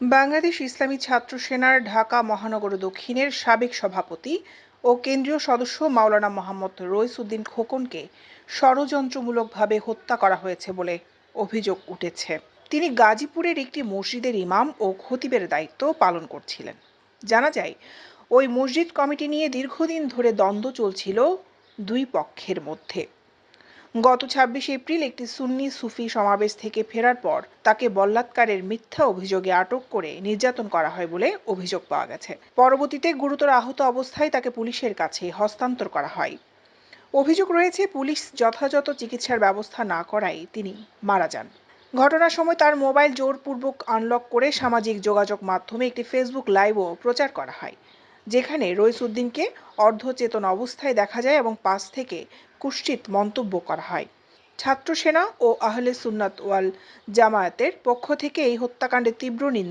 বাংলাদেশ ইসলামী ছাত্র সেনার ঢাকা মহানগর দক্ষিণের সাবেক সভাপতি ও কেন্দ্রীয় সদস্য মাওলানা মোহাম্মদ রইস উদ্দিন খোকনকে ষড়যন্ত্রমূলকভাবে হত্যা করা হয়েছে বলে অভিযোগ উঠেছে। তিনি গাজীপুরের একটি মসজিদের ইমাম ও খতিবের দায়িত্ব পালন করছিলেন। জানা যায়, ওই মসজিদ কমিটি নিয়ে দীর্ঘদিন ধরে দ্বন্দ্ব চলছিল দুই পক্ষের মধ্যে। গত ২৬ এপ্রিল একটি সুন্নি সুফি সমাবেশ থেকে ফেরার পর তাকে বলাৎকারের মিথ্যা অভিযোগে আটক করে নির্যাতন করা হয় বলে অভিযোগ পাওয়া গেছে। পরবর্তীতে গুরুতর আহত অবস্থায় তাকে পুলিশের কাছে হস্তান্তর করা হয়। অভিযোগ রয়েছে, পুলিশ যথাযথ চিকিৎসার ব্যবস্থা না করায় তিনি মারা যান। ঘটনার সময় তার মোবাইল জোরপূর্বক আনলক করে সামাজিক যোগাযোগ মাধ্যমে একটি ফেসবুক লাইভও প্রচার করা হয়, যেখানে রইস উদ্দিনকে অর্ধচেতন অবস্থায় দেখা যায় এবং পাশ থেকে কুৎসিত মন্তব্য করা হয়। ছাত্র সেনা ও আহলে সুন্নাত ওয়াল জামায়াতের পক্ষ থেকে এই হত্যাকাণ্ডের তীব্র নিন্দা